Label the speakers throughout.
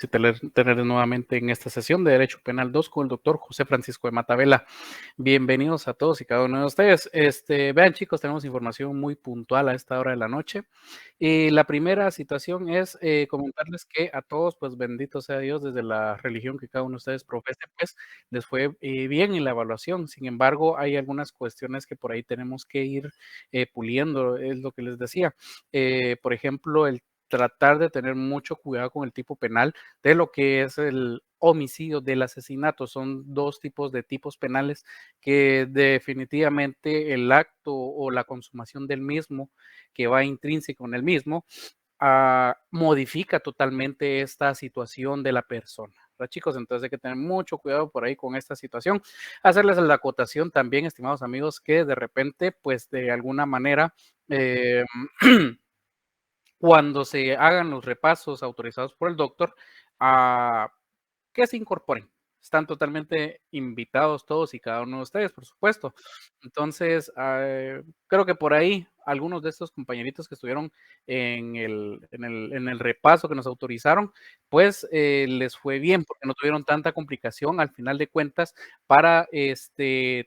Speaker 1: y tener nuevamente en esta sesión de Derecho Penal 2 con el doctor José Francisco de Matavela. Bienvenidos a todos y cada uno de ustedes. Vean, chicos, tenemos información muy puntual a esta hora de la noche. Y la primera situación es comentarles que a todos, pues bendito sea Dios, desde la religión que cada uno de ustedes profese, pues les fue bien en la evaluación. Sin embargo, hay algunas cuestiones que por ahí tenemos que ir puliendo, es lo que les decía. Por ejemplo, el tratar de tener mucho cuidado con el tipo penal de lo que es el homicidio, del asesinato. Son dos tipos de tipos penales que definitivamente el acto o la consumación del mismo, que va intrínseco en el mismo, modifica totalmente esta situación de la persona. ¿Verdad, chicos? Entonces hay que tener mucho cuidado por ahí con esta situación. Hacerles la acotación también, estimados amigos, que de repente, pues de alguna manera, cuando se hagan los repasos autorizados por el doctor, que se incorporen. Están totalmente invitados todos y cada uno de ustedes, por supuesto. Entonces, creo que por ahí algunos de estos compañeritos que estuvieron en el repaso que nos autorizaron, pues les fue bien porque no tuvieron tanta complicación al final de cuentas para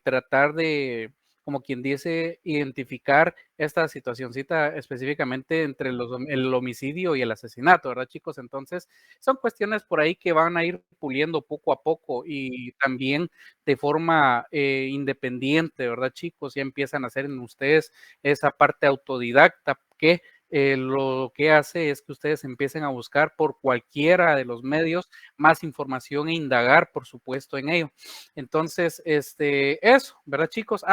Speaker 1: tratar de, como quien dice, identificar esta situacioncita específicamente entre el homicidio y el asesinato, ¿verdad, chicos? Entonces, son cuestiones por ahí que van a ir puliendo poco a poco y también de forma independiente, ¿verdad, chicos? Ya empiezan a hacer en ustedes esa parte autodidacta que lo que hace es que ustedes empiecen a buscar por cualquiera de los medios más información e indagar, por supuesto, en ello. Entonces, eso, ¿verdad, chicos?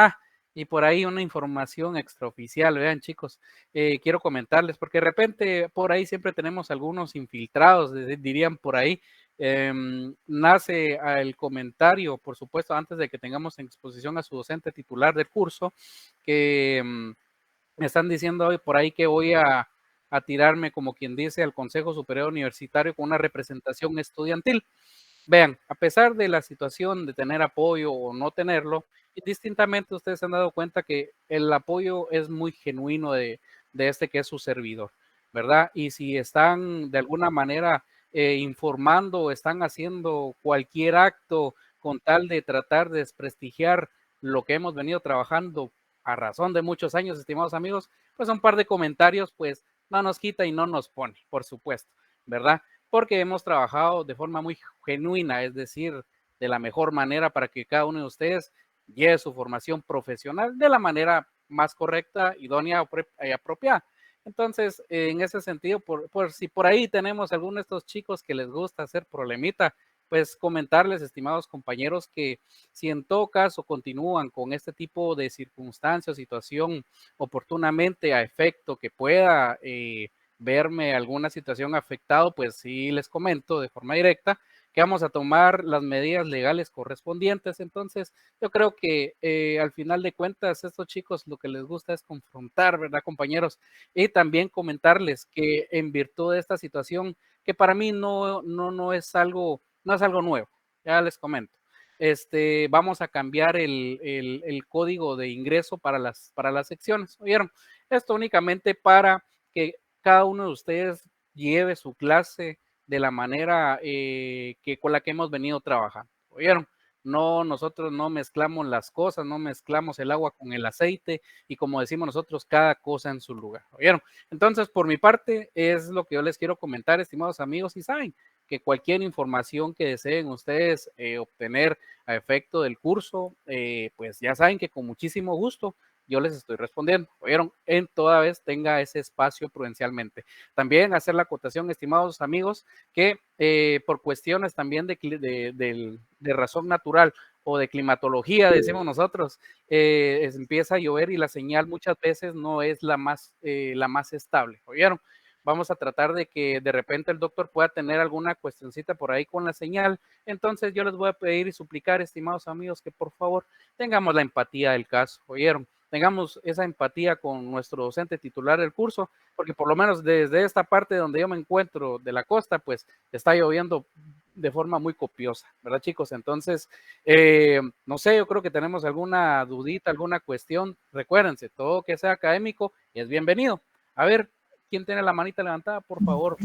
Speaker 1: Y por ahí una información extraoficial, vean, chicos, quiero comentarles, porque de repente por ahí siempre tenemos algunos infiltrados, dirían por ahí. Nace el comentario, por supuesto, antes de que tengamos en exposición a su docente titular del curso, que me están diciendo hoy por ahí que voy a tirarme, como quien dice, al Consejo Superior Universitario con una representación estudiantil. Vean, a pesar de la situación de tener apoyo o no tenerlo, distintamente ustedes se han dado cuenta que el apoyo es muy genuino de este que es su servidor, ¿verdad? Y si están de alguna manera informando o están haciendo cualquier acto con tal de tratar de desprestigiar lo que hemos venido trabajando a razón de muchos años, estimados amigos, pues un par de comentarios, pues no nos quita y no nos pone, por supuesto, ¿verdad? Porque hemos trabajado de forma muy genuina, es decir, de la mejor manera para que cada uno de ustedes lleve su formación profesional de la manera más correcta, idónea y apropiada. Entonces, en ese sentido, por si por ahí tenemos algunos de estos chicos que les gusta hacer problemita, pues comentarles, estimados compañeros, que si en todo caso continúan con este tipo de circunstancia o situación oportunamente a efecto que pueda verme alguna situación afectado, pues sí les comento de forma directa que vamos a tomar las medidas legales correspondientes. Entonces, yo creo que al final de cuentas, estos chicos lo que les gusta es confrontar, ¿verdad, compañeros? Y también comentarles que en virtud de esta situación, que para mí no es algo, no es algo nuevo, ya les comento. Vamos a cambiar el código de ingreso para las secciones, ¿oyeron? Esto únicamente para que cada uno de ustedes lleve su clase de la manera con la que hemos venido trabajando, ¿oyeron? No, nosotros no mezclamos las cosas, no mezclamos el agua con el aceite y como decimos nosotros, cada cosa en su lugar, ¿oyeron? Entonces, por mi parte, es lo que yo les quiero comentar, estimados amigos, y saben que cualquier información que deseen ustedes obtener a efecto del curso, pues ya saben que con muchísimo gusto yo les estoy respondiendo, ¿oyeron? En toda vez tenga ese espacio prudencialmente. También hacer la acotación, estimados amigos, que por cuestiones también de razón natural o de climatología, decimos nosotros, empieza a llover y la señal muchas veces no es la más estable, ¿oyeron? Vamos a tratar de que de repente el doctor pueda tener alguna cuestioncita por ahí con la señal. Entonces yo les voy a pedir y suplicar, estimados amigos, que por favor tengamos la empatía del caso, ¿oyeron? Tengamos esa empatía con nuestro docente titular del curso, porque por lo menos desde esta parte donde yo me encuentro de la costa, pues está lloviendo de forma muy copiosa, ¿verdad, chicos? Entonces, no sé, yo creo que tenemos alguna dudita, alguna cuestión. Recuérdense, todo que sea académico es bienvenido. A ver, ¿quién tiene la manita levantada, por favor?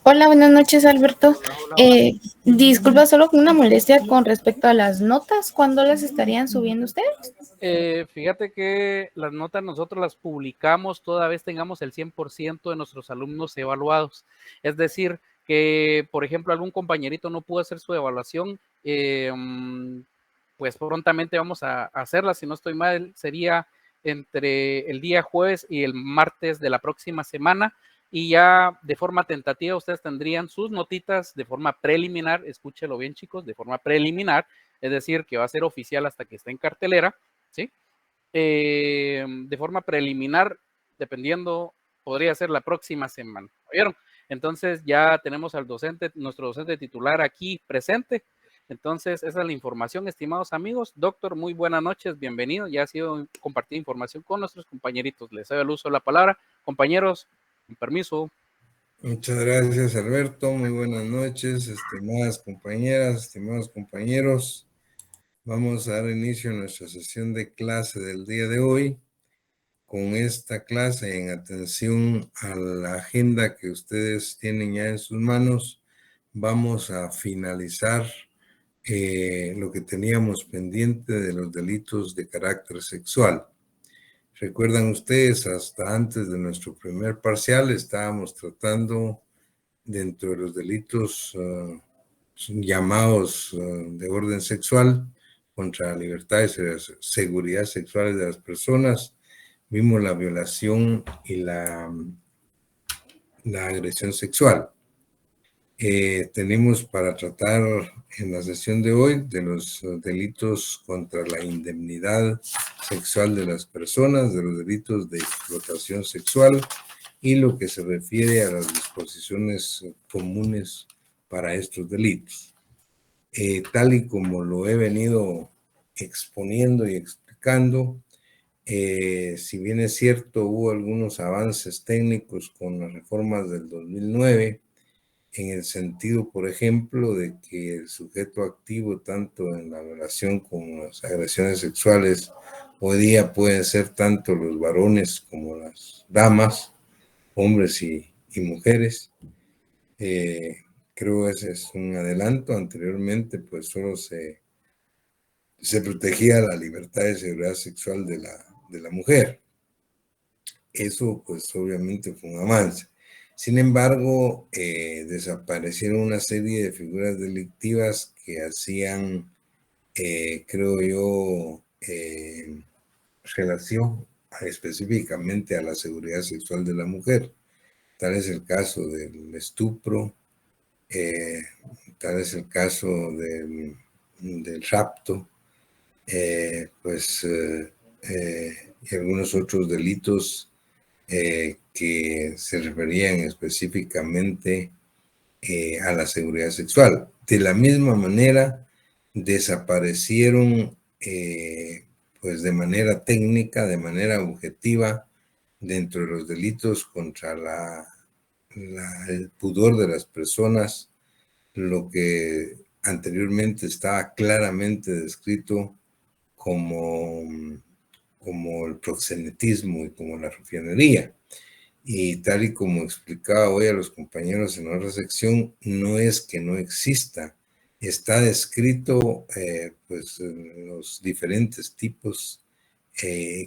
Speaker 2: Hola, buenas noches, Alberto.
Speaker 1: Hola, hola, hola.
Speaker 2: Disculpa, solo con una molestia con respecto a las notas. ¿Cuándo las estarían subiendo ustedes?
Speaker 1: Fíjate que las notas nosotros las publicamos toda vez tengamos el 100% de nuestros alumnos evaluados. Es decir, que, por ejemplo, algún compañerito no pudo hacer su evaluación, pues prontamente vamos a hacerla. Si no estoy mal, sería entre el día jueves y el martes de la próxima semana. Y ya de forma tentativa ustedes tendrían sus notitas de forma preliminar, escúchelo bien chicos, de forma preliminar, es decir, que va a ser oficial hasta que esté en cartelera, ¿sí? De forma preliminar, dependiendo, podría ser la próxima semana. ¿Oyeron? Entonces ya tenemos al docente, nuestro docente titular aquí presente. Entonces, esa es la información, estimados amigos. Doctor, muy buenas noches, bienvenido. Ya ha sido compartida información con nuestros compañeritos. Les doy el uso de la palabra. Compañeros, con permiso.
Speaker 3: Muchas gracias, Alberto. Muy buenas noches, estimadas compañeras, estimados compañeros. Vamos a dar inicio a nuestra sesión de clase del día de hoy. Con esta clase, en atención a la agenda que ustedes tienen ya en sus manos, vamos a finalizar lo que teníamos pendiente de los delitos de carácter sexual. Recuerdan ustedes, hasta antes de nuestro primer parcial estábamos tratando dentro de los delitos llamados de orden sexual contra la libertad y seguridad sexuales de las personas. Vimos la violación y la agresión sexual. Tenemos para tratar en la sesión de hoy de los delitos contra la indemnidad sexual de las personas, de los delitos de explotación sexual y lo que se refiere a las disposiciones comunes para estos delitos. Tal y como lo he venido exponiendo y explicando, si bien es cierto, hubo algunos avances técnicos con las reformas del 2009, en el sentido, por ejemplo, de que el sujeto activo, tanto en la violación como las agresiones sexuales, hoy día pueden ser tanto los varones como las damas, hombres y mujeres. Creo ese es un adelanto. Anteriormente, pues solo se protegía la libertad de seguridad sexual de la mujer. Eso, pues obviamente fue un avance. Sin embargo, desaparecieron una serie de figuras delictivas que hacían, creo yo, relación específicamente a la seguridad sexual de la mujer. Tal es el caso del estupro, tal es el caso del rapto, y algunos otros delitos que se referían específicamente a la seguridad sexual. De la misma manera, desaparecieron pues de manera técnica, de manera objetiva, dentro de los delitos contra el pudor de las personas, lo que anteriormente estaba claramente descrito como, como el proxenetismo y como la rufianería. Y tal y como explicaba hoy a los compañeros en otra sección, no es que no exista, está descrito pues en los diferentes tipos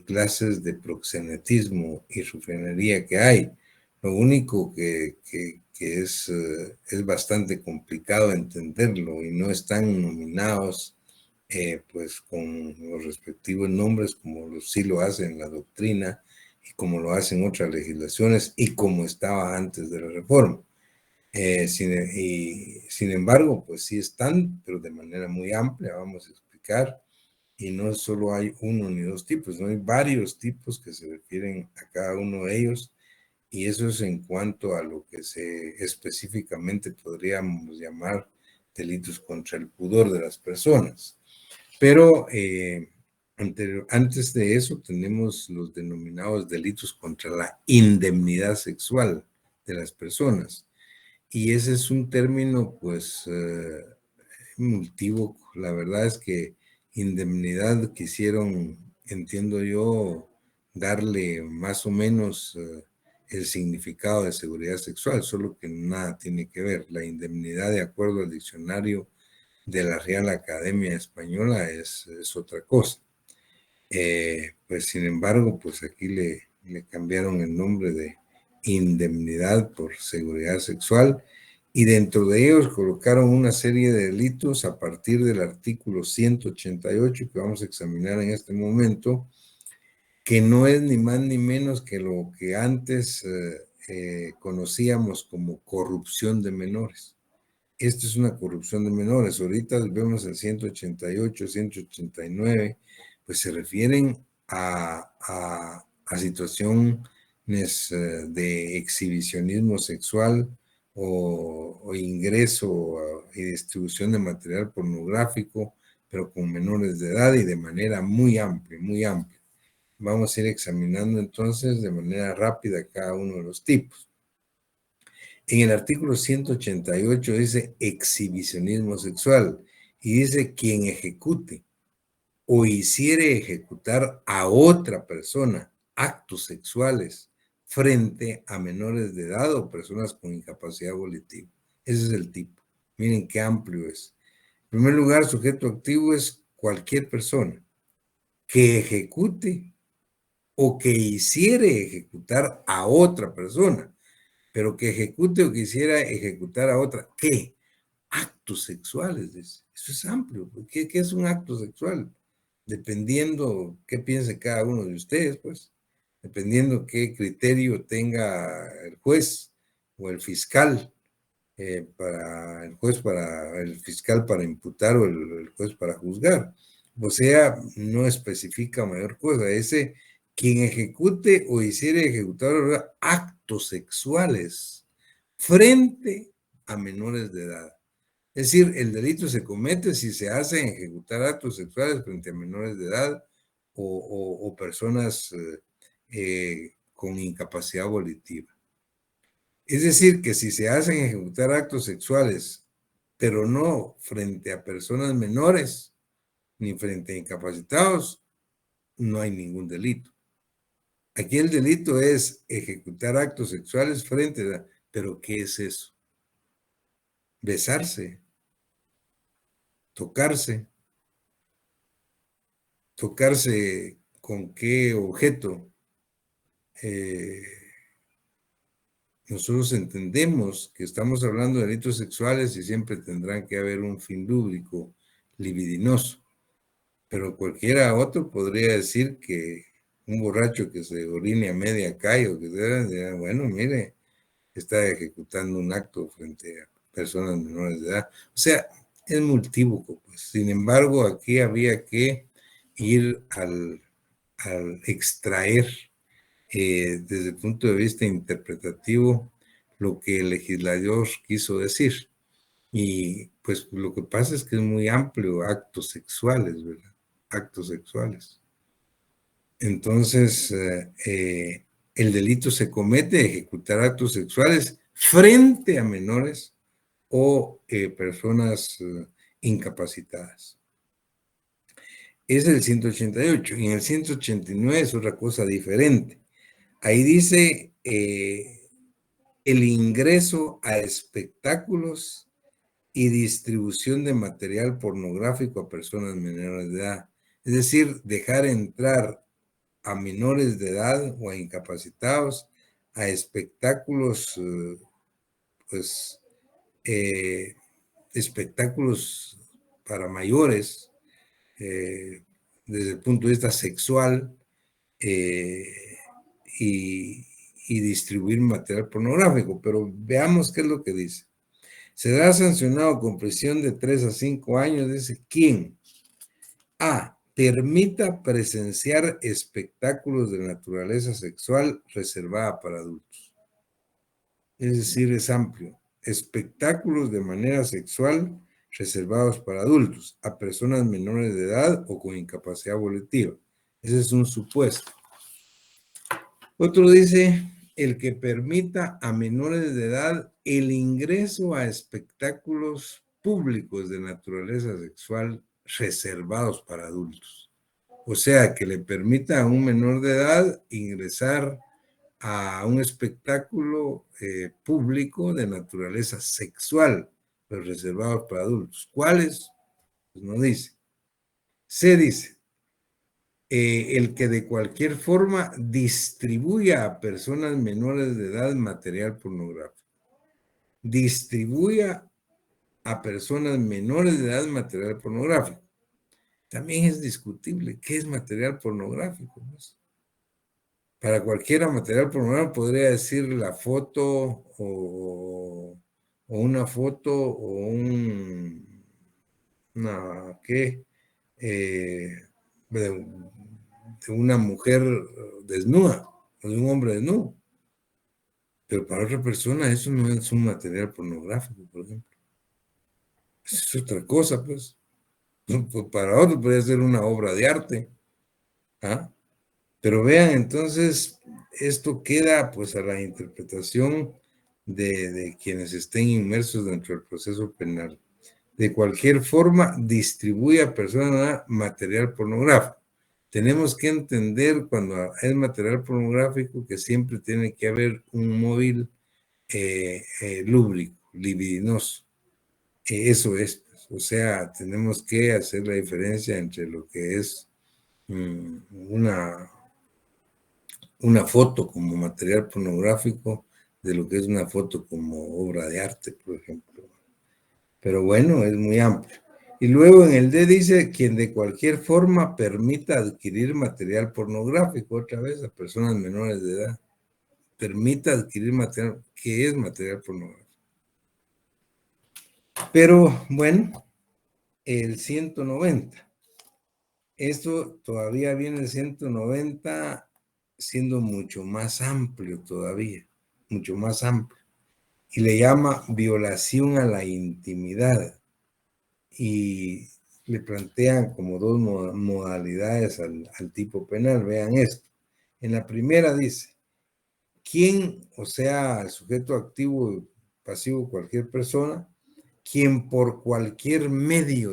Speaker 3: clases de proxenetismo y rufianería que hay. Lo único que es bastante complicado entenderlo y no están nominados pues con los respectivos nombres como sí lo hace en la doctrina y como lo hacen otras legislaciones y como estaba antes de la reforma. Sin embargo, pues sí están, pero de manera muy amplia, vamos a explicar, y no solo hay uno ni dos tipos, no hay varios tipos que se refieren a cada uno de ellos, y eso es en cuanto a lo que específicamente podríamos llamar delitos contra el pudor de las personas. Pero antes de eso tenemos los denominados delitos contra la indemnidad sexual de las personas. Y ese es un término, pues, multívoco. La verdad es que indemnidad quisieron, entiendo yo, darle más o menos el significado de seguridad sexual, solo que nada tiene que ver. La indemnidad, de acuerdo al diccionario de la Real Academia Española, es otra cosa. Pues sin embargo, pues aquí le cambiaron el nombre de indemnidad por seguridad sexual, y dentro de ellos colocaron una serie de delitos a partir del artículo 188 que vamos a examinar en este momento, que no es ni más ni menos que lo que antes conocíamos como corrupción de menores. Esto es una corrupción de menores. Ahorita vemos el 188, 189, pues se refieren a situaciones de exhibicionismo sexual o ingreso y distribución de material pornográfico, pero con menores de edad y de manera muy amplia, muy amplia. Vamos a ir examinando entonces de manera rápida cada uno de los tipos. En el artículo 188 dice exhibicionismo sexual y dice quien ejecute o hiciere ejecutar a otra persona actos sexuales frente a menores de edad o personas con incapacidad volitiva. Ese es el tipo. Miren qué amplio es. En primer lugar, sujeto activo es cualquier persona que ejecute o que hiciere ejecutar a otra persona, pero que ejecute o quisiera ejecutar a otra. ¿Qué? Actos sexuales. Eso es amplio. ¿Qué es un acto sexual? Dependiendo qué piense cada uno de ustedes, pues. Dependiendo qué criterio tenga el juez o el fiscal, para el juez, para el fiscal para imputar o el juez para juzgar. O sea, no especifica mayor cosa. Ese quien ejecute o hiciere ejecutar actos sexuales frente a menores de edad. Es decir, el delito se comete si se hacen ejecutar actos sexuales frente a menores de edad o personas con incapacidad volitiva. Es decir, que si se hacen ejecutar actos sexuales, pero no frente a personas menores ni frente a incapacitados, no hay ningún delito. Aquí el delito es ejecutar actos sexuales frente a... ¿Pero qué es eso? Besarse, tocarse. ¿Tocarse con qué objeto? Nosotros entendemos que estamos hablando de delitos sexuales y siempre tendrán que haber un fin lúbrico, libidinoso. Pero cualquiera otro podría decir que un borracho que se orine a media calle o que sea, bueno, mire, está ejecutando un acto frente a personas menores de edad. O sea, es multívoco, pues. Sin embargo, aquí había que ir al extraer desde el punto de vista interpretativo lo que el legislador quiso decir. Y pues lo que pasa es que es muy amplio, actos sexuales, ¿verdad? Actos sexuales. Entonces, el delito se comete de ejecutar actos sexuales frente a menores o personas incapacitadas. Es el 188 y en el 189 es otra cosa diferente. Ahí dice el ingreso a espectáculos y distribución de material pornográfico a personas menores de edad. Es decir, dejar entrar a menores de edad o a incapacitados a espectáculos, pues, espectáculos para mayores, desde el punto de vista sexual, y distribuir material pornográfico. Pero veamos qué es lo que dice. Será sancionado con prisión de 3 a 5 años, dice, ¿quién? A. Permita presenciar espectáculos de naturaleza sexual reservada para adultos. Es decir, es amplio. Espectáculos de manera sexual reservados para adultos, a personas menores de edad o con incapacidad volitiva. Ese es un supuesto. Otro dice, el que permita a menores de edad el ingreso a espectáculos públicos de naturaleza sexual reservados para adultos. O sea, que le permita a un menor de edad ingresar a un espectáculo público de naturaleza sexual, pero reservado para adultos. ¿Cuáles? Pues no dice. Se dice, el que de cualquier forma distribuya a personas menores de edad material pornográfico. Distribuya a personas menores de edad material pornográfico. También es discutible qué es material pornográfico. Pues. Para cualquiera material pornográfico podría decir la foto o una foto o una, ¿qué? De una mujer desnuda o de un hombre desnudo. Pero para otra persona eso no es un material pornográfico, por ejemplo. Es otra cosa, pues. Para otro podría ser una obra de arte. ¿Ah? Pero vean, entonces, esto queda pues a la interpretación de quienes estén inmersos dentro del proceso penal. De cualquier forma, distribuye a personas material pornográfico. Tenemos que entender cuando es material pornográfico que siempre tiene que haber un móvil lúbrico, libidinoso. Eso es, pues. O sea, tenemos que hacer la diferencia entre lo que es una foto como material pornográfico de lo que es una foto como obra de arte, por ejemplo. Pero bueno, es muy amplio. Y luego en el D dice, quien de cualquier forma permita adquirir material pornográfico, otra vez a personas menores de edad, permita adquirir material, ¿qué es material pornográfico? Pero bueno, el 190. Esto todavía viene el 190 siendo mucho más amplio todavía, mucho más amplio. Y le llama violación a la intimidad. Y le plantean como dos modalidades al tipo penal. Vean esto. En la primera dice, ¿quién, o sea, el sujeto activo y pasivo, cualquier persona, quien por cualquier medio,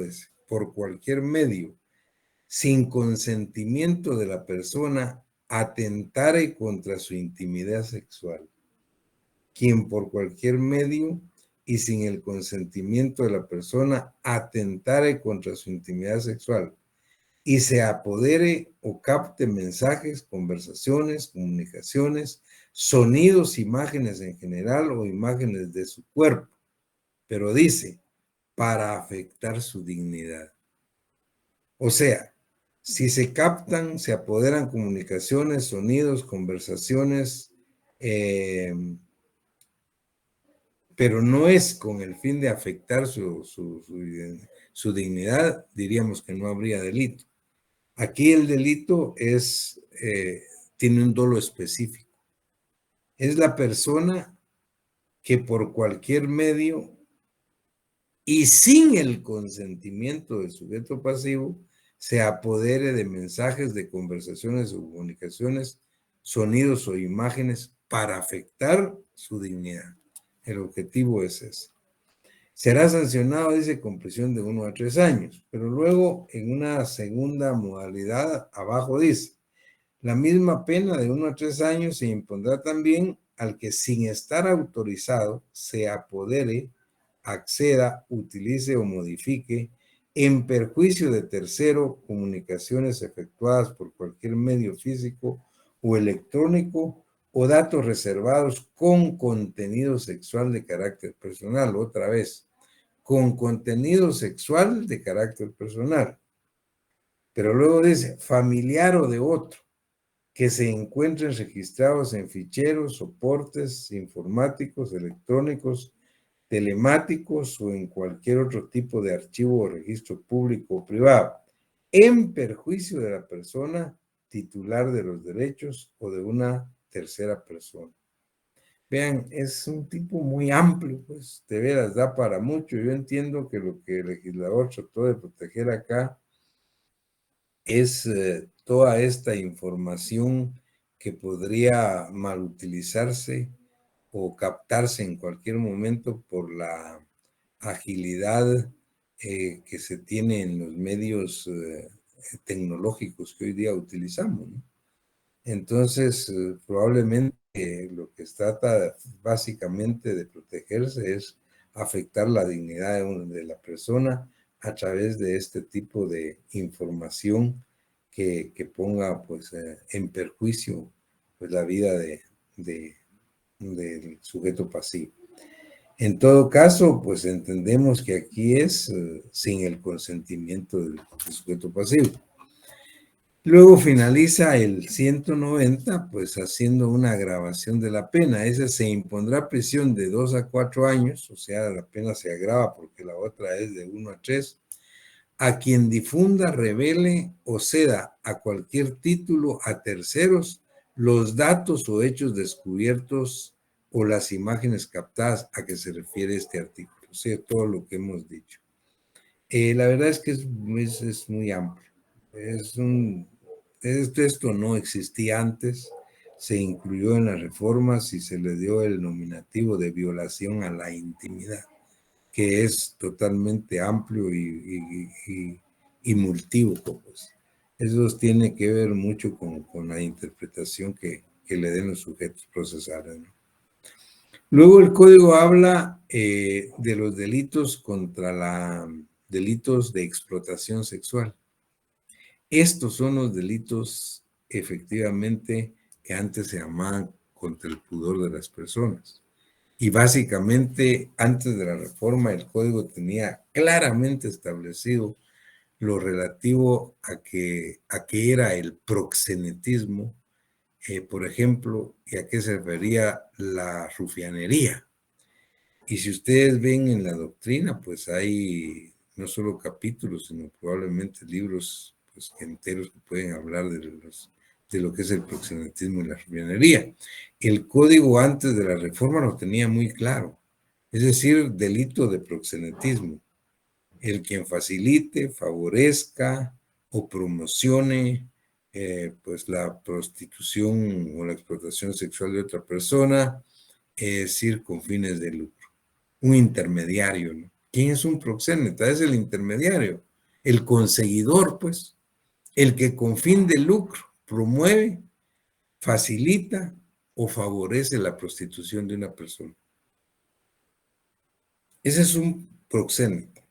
Speaker 3: sin consentimiento de la persona, atentare contra su intimidad sexual? Quien por cualquier medio y sin el consentimiento de la persona atentare contra su intimidad sexual y se apodere o capte mensajes, conversaciones, comunicaciones, sonidos, imágenes en general o imágenes de su cuerpo, pero dice, para afectar su dignidad. O sea, si se captan, se apoderan comunicaciones, sonidos, conversaciones, pero no es con el fin de afectar su dignidad, diríamos que no habría delito. Aquí el delito tiene un dolo específico. Es la persona que por cualquier medio y sin el consentimiento del sujeto pasivo se apodere de mensajes, de conversaciones o comunicaciones, sonidos o imágenes para afectar su dignidad. El objetivo es ese. Será sancionado, dice, con prisión de 1 a 3 años, pero luego en una segunda modalidad, abajo dice, la misma pena de 1 a 3 años se impondrá también al que sin estar autorizado se apodere, acceda, utilice o modifique en perjuicio de tercero comunicaciones efectuadas por cualquier medio físico o electrónico o datos reservados con contenido sexual de carácter personal. Otra vez, con contenido sexual de carácter personal. Pero luego dice, familiar o de otro, que se encuentren registrados en ficheros, soportes informáticos, electrónicos, telemáticos o en cualquier otro tipo de archivo o registro público o privado, en perjuicio de la persona titular de los derechos o de una tercera persona. Vean, es un tipo muy amplio, pues de veras da para mucho. Yo entiendo que lo que el legislador trató de proteger acá es toda esta información que podría malutilizarse o captarse en cualquier momento por la agilidad que se tiene en los medios tecnológicos que hoy día utilizamos, ¿no? Entonces, probablemente lo que trata básicamente de protegerse es afectar la dignidad de la persona a través de este tipo de información que ponga pues, en perjuicio pues, la vida del sujeto pasivo. En todo caso, pues entendemos que aquí es sin el consentimiento del sujeto pasivo. Luego finaliza el 190, pues haciendo una agravación de la pena. Esa se impondrá prisión de 2 a 4 años, o sea, la pena se agrava porque la otra es de 1 a 3, a quien difunda, revele o ceda a cualquier título a terceros los datos o hechos descubiertos o las imágenes captadas a que se refiere este artículo, o sea, todo lo que hemos dicho. La verdad es que es muy amplio. Esto no existía antes, se incluyó en las reformas y se le dio el nominativo de violación a la intimidad, que es totalmente amplio y multívoco. Pues. Eso tiene que ver mucho con la interpretación que le den los sujetos procesales, ¿no? Luego el código habla de los delitos delitos de explotación sexual. Estos son los delitos efectivamente que antes se llamaban contra el pudor de las personas. Y básicamente antes de la reforma el código tenía claramente establecido lo relativo a qué era el proxenetismo, por ejemplo, y a qué se refería la rufianería. Y si ustedes ven en la doctrina, pues hay no solo capítulos, sino probablemente libros pues, enteros que pueden hablar de lo que es el proxenetismo y la rufianería. El código antes de la reforma lo tenía muy claro, es decir, delito de proxenetismo. El quien facilite, favorezca o promocione pues la prostitución o la explotación sexual de otra persona, es decir, con fines de lucro. Un intermediario, ¿no? ¿Quién es un proxeneta? Es el intermediario, el conseguidor, pues, el que con fin de lucro promueve, facilita o favorece la prostitución de una persona. Ese es un proxeneta.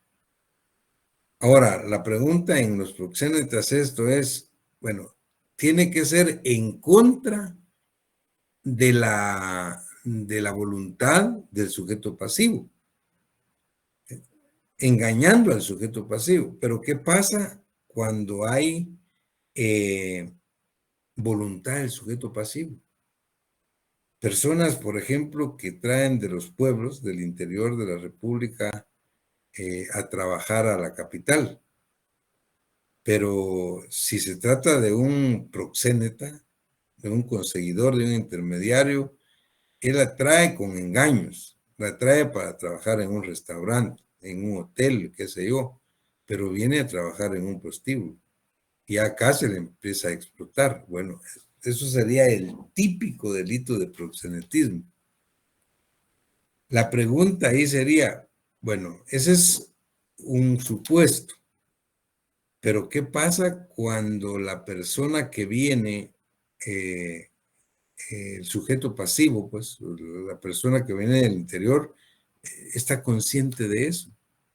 Speaker 3: Ahora, la pregunta en los proxenetas es, bueno, tiene que ser en contra de la voluntad del sujeto pasivo, engañando al sujeto pasivo. Pero ¿qué pasa cuando hay voluntad del sujeto pasivo? Personas, por ejemplo, que traen de los pueblos del interior de la República a trabajar a la capital. Pero si se trata de un proxeneta, de un conseguidor, de un intermediario, él la trae con engaños, la trae para trabajar en un restaurante, en un hotel, qué sé yo, pero viene a trabajar en un prostíbulo y acá se le empieza a explotar. Bueno, eso sería el típico delito de proxenetismo. La pregunta ahí sería, bueno, ese es un supuesto, pero ¿qué pasa cuando la persona que viene, el sujeto pasivo, pues, la persona que viene del interior, está consciente de eso?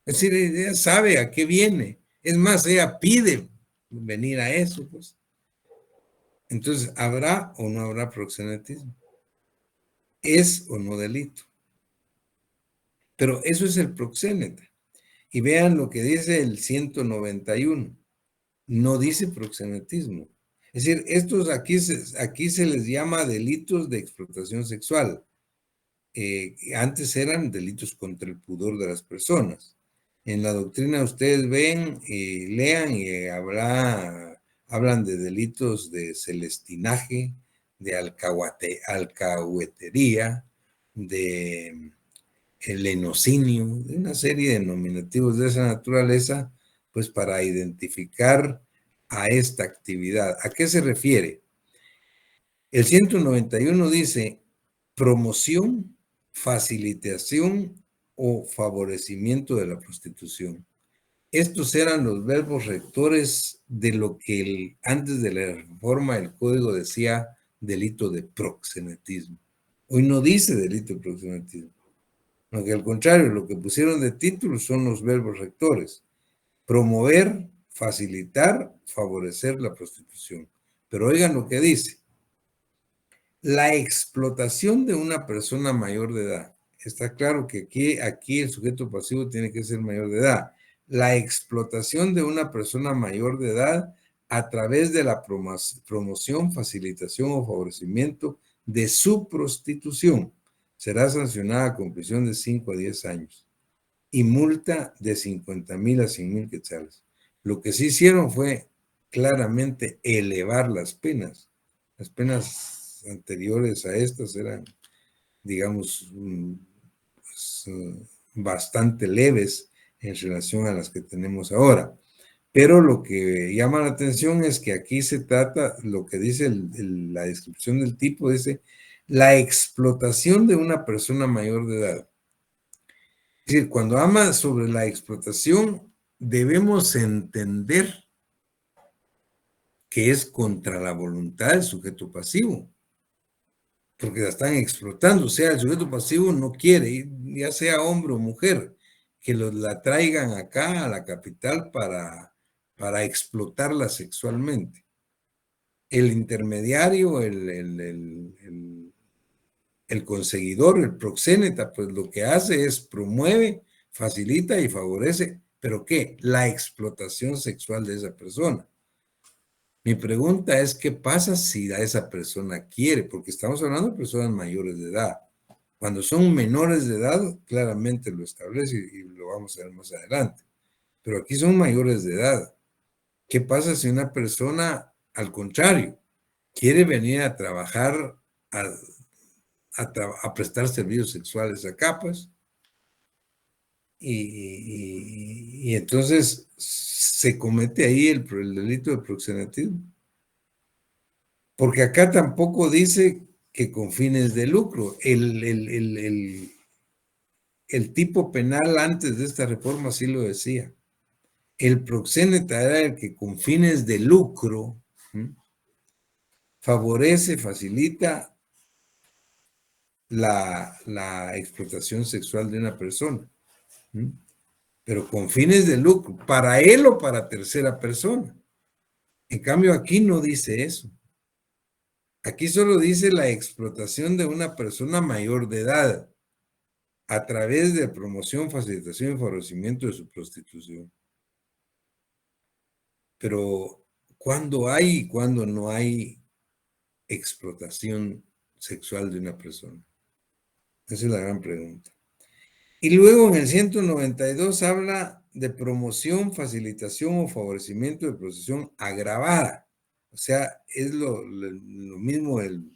Speaker 3: Es decir, ella sabe a qué viene. Es más, ella pide venir a eso, pues. Entonces, ¿habrá o no habrá proxenetismo? ¿Es o no delito? Pero eso es el proxeneta. Y vean lo que dice el 191. No dice proxenetismo. Es decir, estos aquí se les llama delitos de explotación sexual. Antes eran delitos contra el pudor de las personas. En la doctrina ustedes ven y lean y hablan de delitos de celestinaje, de alcahuetería, de lenocinio, de una serie de nominativos de esa naturaleza, pues para identificar a esta actividad. ¿A qué se refiere? El 191 dice promoción, facilitación o favorecimiento de la prostitución. Estos eran los verbos rectores de lo que antes de la reforma el código decía delito de proxenetismo. Hoy no dice delito de proxenetismo, sino que al contrario, lo que pusieron de título son los verbos rectores: promover, facilitar, favorecer la prostitución. Pero oigan lo que dice: la explotación de una persona mayor de edad. Está claro que aquí el sujeto pasivo tiene que ser mayor de edad. La explotación de una persona mayor de edad a través de la promoción, facilitación o favorecimiento de su prostitución será sancionada con prisión de 5 a 10 años y multa de 50,000 a 100,000 quetzales. Lo que sí hicieron fue claramente elevar las penas. Las penas anteriores a estas eran, digamos, pues, bastante leves en relación a las que tenemos ahora. Pero lo que llama la atención es que aquí se trata, lo que dice la descripción del tipo, dice la explotación de una persona mayor de edad. Es decir, cuando habla sobre la explotación, debemos entender que es contra la voluntad del sujeto pasivo, porque la están explotando. O sea, el sujeto pasivo no quiere, ya sea hombre o mujer, que la traigan acá a la capital para explotarla sexualmente. El intermediario, el conseguidor, el proxeneta, pues lo que hace es promueve, facilita y favorece, ¿pero qué? La explotación sexual de esa persona. Mi pregunta es, ¿qué pasa si a esa persona quiere? Porque estamos hablando de personas mayores de edad. Cuando son menores de edad, claramente lo establece y lo vamos a ver más adelante. Pero aquí son mayores de edad. ¿Qué pasa si una persona, al contrario, quiere venir a trabajar, a prestar servicios sexuales acá, pues? Y entonces se comete ahí el delito de proxenetismo. Porque acá tampoco dice que con fines de lucro. El tipo penal antes de esta reforma sí lo decía. El proxeneta era el que con fines de lucro favorece, facilita la explotación sexual de una persona. Pero con fines de lucro, para él o para tercera persona. En cambio, aquí no dice eso. Aquí solo dice la explotación de una persona mayor de edad a través de promoción, facilitación y favorecimiento de su prostitución. Pero, ¿cuándo hay y cuándo no hay explotación sexual de una persona? Esa es la gran pregunta. Y luego en el 192 habla de promoción, facilitación o favorecimiento de prostitución agravada. O sea, es lo mismo del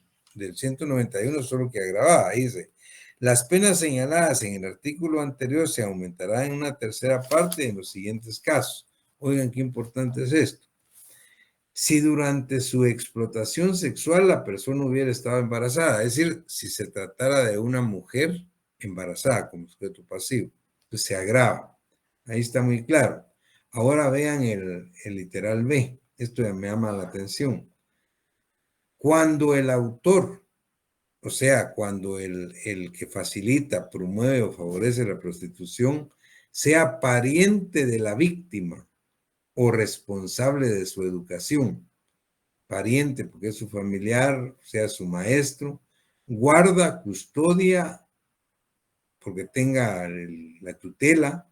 Speaker 3: 191, solo que agravada. Ahí dice: las penas señaladas en el artículo anterior se aumentarán en una tercera parte en los siguientes casos. Oigan, qué importante es esto. Si durante su explotación sexual la persona hubiera estado embarazada, es decir, si se tratara de una mujer embarazada como sujeto pasivo, pues se agrava. Ahí está muy claro. Ahora vean el literal B. Esto ya me llama la atención. Cuando el autor, o sea, cuando el que facilita, promueve o favorece la prostitución, sea pariente de la víctima o responsable de su educación, pariente porque es su familiar, sea su maestro, guarda, custodia, porque tenga la tutela,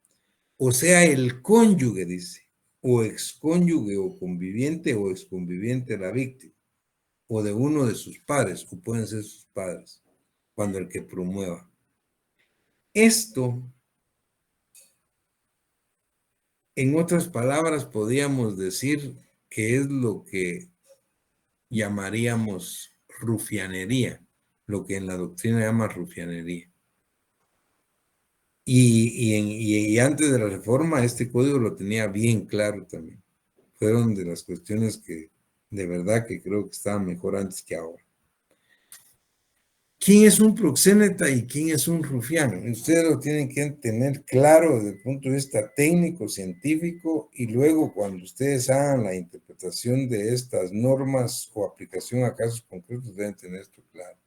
Speaker 3: o sea el cónyuge, dice, o excónyuge o conviviente o exconviviente de la víctima, o de uno de sus padres, o pueden ser sus padres, cuando el que promueva. Esto, en otras palabras, podríamos decir que es lo que llamaríamos rufianería, lo que en la doctrina llama rufianería. Y antes de la reforma, este código lo tenía bien claro también. Fueron de las cuestiones que de verdad que creo que estaban mejor antes que ahora. ¿Quién es un proxeneta y quién es un rufián? Ustedes lo tienen que tener claro desde el punto de vista técnico, científico, y luego cuando ustedes hagan la interpretación de estas normas o aplicación a casos concretos, deben tener esto claro.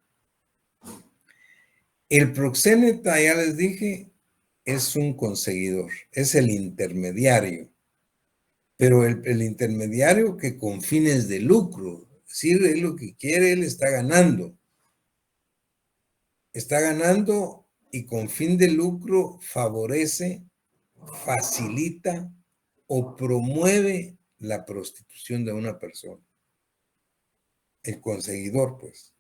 Speaker 3: El proxeneta, ya les dije, es un conseguidor, es el intermediario, pero el intermediario que con fines de lucro, es decir, él lo que quiere, él está ganando y con fin de lucro favorece, facilita o promueve la prostitución de una persona. El conseguidor, pues.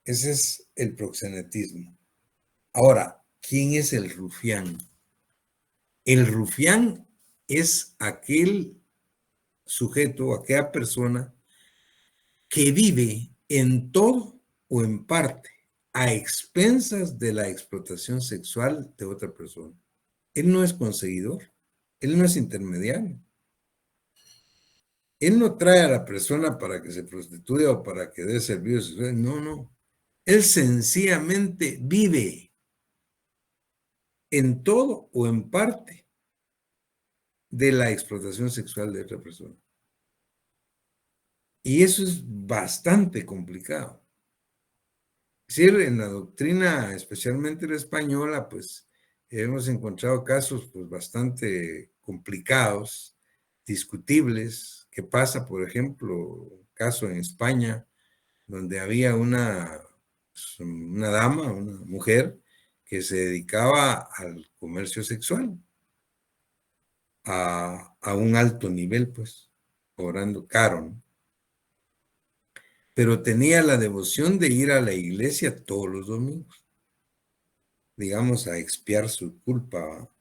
Speaker 3: Ese es el proxenetismo. Ahora, ¿quién es el rufián? El rufián es aquel sujeto, aquella persona que vive en todo o en parte a expensas de la explotación sexual de otra persona. Él no es conseguidor, él no es intermediario. Él no trae a la persona para que se prostituya o para que dé servicios sexuales, no. Él sencillamente vive en todo o en parte de la explotación sexual de otra persona. Y eso es bastante complicado. Es decir, en la doctrina, especialmente la española, pues hemos encontrado casos pues, bastante complicados, discutibles, que pasa, por ejemplo, un caso en España, donde había una dama, una mujer, que se dedicaba al comercio sexual a un alto nivel, pues, cobrando caro, ¿no? Pero tenía la devoción de ir a la iglesia todos los domingos, digamos, a expiar su culpa, ¿va?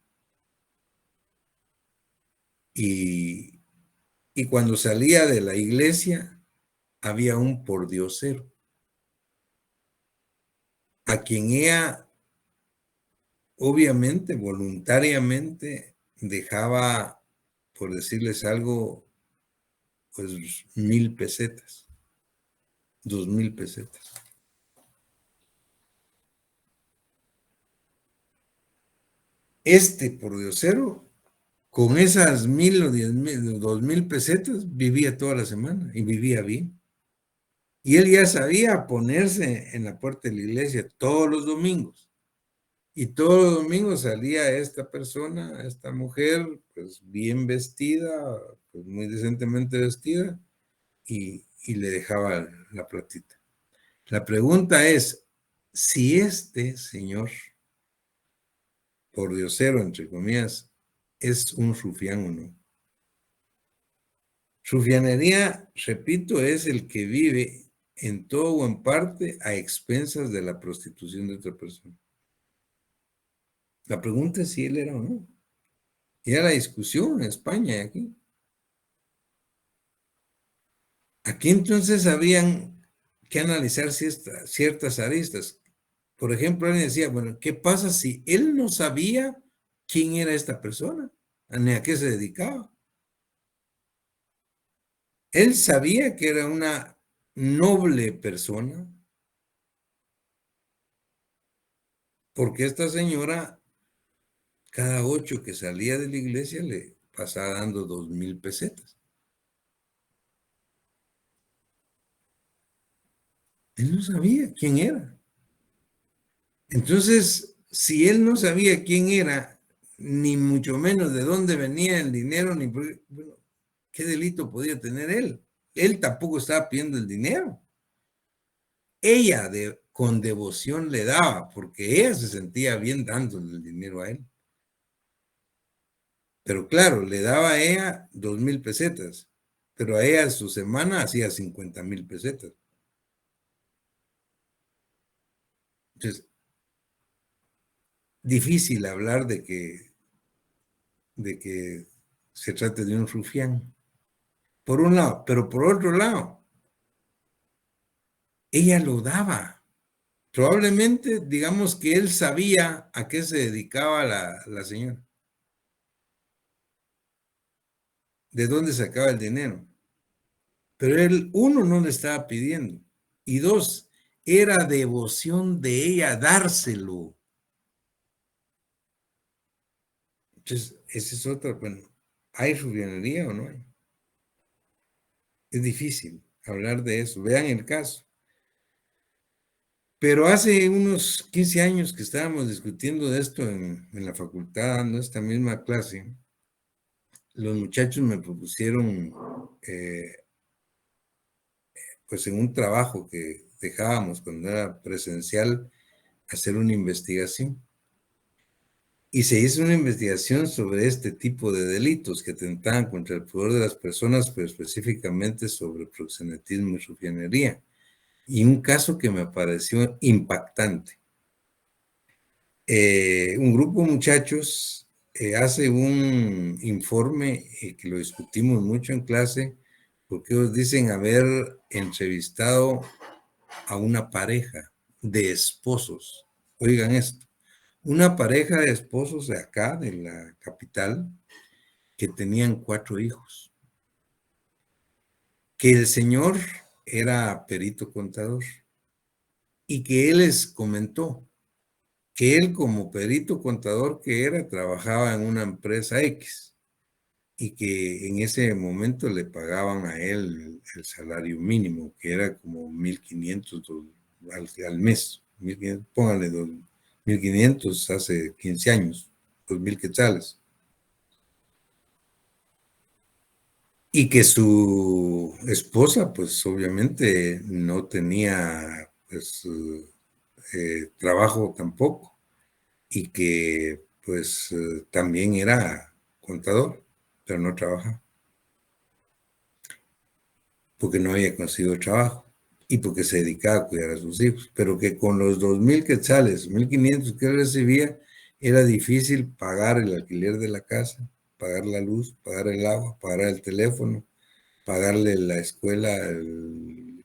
Speaker 3: Y cuando salía de la iglesia, había un pordiosero, a quien ella, obviamente, voluntariamente, dejaba, por decirles algo, pues 1,000 pesetas, 2,000 pesetas. Este pordiosero, con esas 1,000 o 10,000 o 2,000 pesetas, vivía toda la semana y vivía bien. Y él ya sabía ponerse en la puerta de la iglesia todos los domingos. Y todos los domingos salía esta persona, esta mujer, pues bien vestida, pues muy decentemente vestida, y le dejaba la platita. La pregunta es, si este señor, pordiosero, entre comillas, es un rufián o no. Rufianería, repito, es el que vive en todo o en parte a expensas de la prostitución de otra persona. La pregunta es si él era o no. Y era la discusión en España y aquí. Aquí entonces habían que analizar ciertas aristas. Por ejemplo, alguien decía, bueno, ¿qué pasa si él no sabía quién era esta persona? Ni a qué se dedicaba. Él sabía que era una noble persona, porque esta señora, cada 8 que salía de la iglesia, le pasaba dando 2,000 pesetas. Él no sabía quién era. Entonces, si él no sabía quién era, ni mucho menos de dónde venía el dinero, ni bueno, ¿qué delito podía tener él? Él tampoco estaba pidiendo el dinero. Ella con devoción le daba, porque ella se sentía bien dándole el dinero a él. Pero claro, le daba a ella 2,000 pesetas, pero a ella su semana hacía 50,000 pesetas. Entonces, difícil hablar de que se trate de un rufián. Por un lado, pero por otro lado, ella lo daba. Probablemente, digamos que él sabía a qué se dedicaba la señora, de dónde sacaba el dinero. Pero él, uno, no le estaba pidiendo. Y dos, era devoción de ella dárselo. Entonces, esa es otra, bueno, ¿hay rufianería o no hay? Es difícil hablar de eso, vean el caso. Pero hace unos 15 años que estábamos discutiendo de esto en la facultad, dando esta misma clase, los muchachos me propusieron, pues en un trabajo que dejábamos cuando era presencial, hacer una investigación. Y se hizo una investigación sobre este tipo de delitos que atentaban contra el pudor de las personas, pero específicamente sobre proxenetismo y rufianería. Y un caso que me pareció impactante. Un grupo de muchachos hace un informe que lo discutimos mucho en clase, porque ellos dicen haber entrevistado a una pareja de esposos. Oigan esto, una pareja de esposos de acá, de la capital, que tenían 4 hijos, que el señor era perito contador y que él les comentó que él como perito contador que era, trabajaba en una empresa X y que en ese momento le pagaban a él el salario mínimo, que era como 1.500 al mes, 1.500, póngale 1.500 hace 15 años, 2.000 quetzales. Y que su esposa, pues obviamente no tenía pues, trabajo tampoco y que pues también era contador, pero no trabajaba, porque no había conseguido trabajo y porque se dedicaba a cuidar a sus hijos, pero que con los 2.000 quetzales, 1.500 que él recibía, era difícil pagar el alquiler de la casa, pagar la luz, pagar el agua, pagar el teléfono, pagarle la escuela,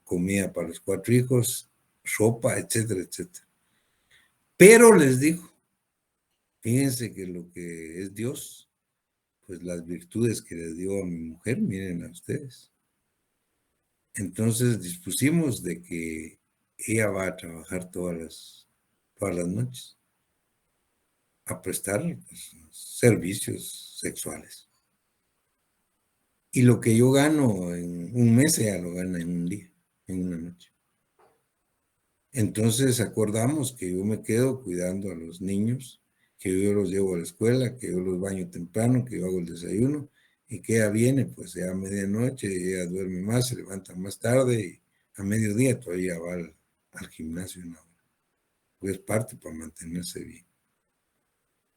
Speaker 3: comida para los 4 hijos, ropa, etcétera, etcétera. Pero les digo, fíjense que lo que es Dios, pues las virtudes que les dio a mi mujer, miren a ustedes. Entonces dispusimos de que ella va a trabajar todas las noches, a prestar pues, servicios sexuales. Y lo que yo gano en un mes, ella lo gana en un día, en una noche. Entonces acordamos que yo me quedo cuidando a los niños, que yo los llevo a la escuela, que yo los baño temprano, que yo hago el desayuno, y que ella viene, pues ya a medianoche, ella duerme más, se levanta más tarde, y a mediodía todavía va al gimnasio una hora. Pues parte para mantenerse bien.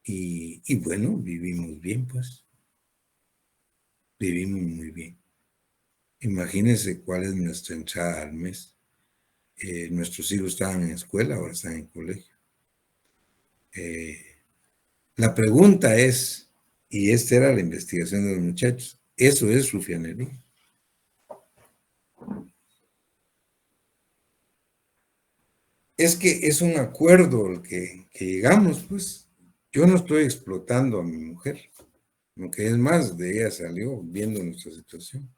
Speaker 3: Y bueno, vivimos bien, pues. Vivimos muy bien. Imagínense cuál es nuestra entrada al mes. Nuestros hijos estaban en escuela, ahora están en colegio. La pregunta es, y esta era la investigación de los muchachos, ¿eso es rufianería? Es que es un acuerdo al que llegamos, pues. Yo no estoy explotando a mi mujer, lo que es más, de ella salió viendo nuestra situación.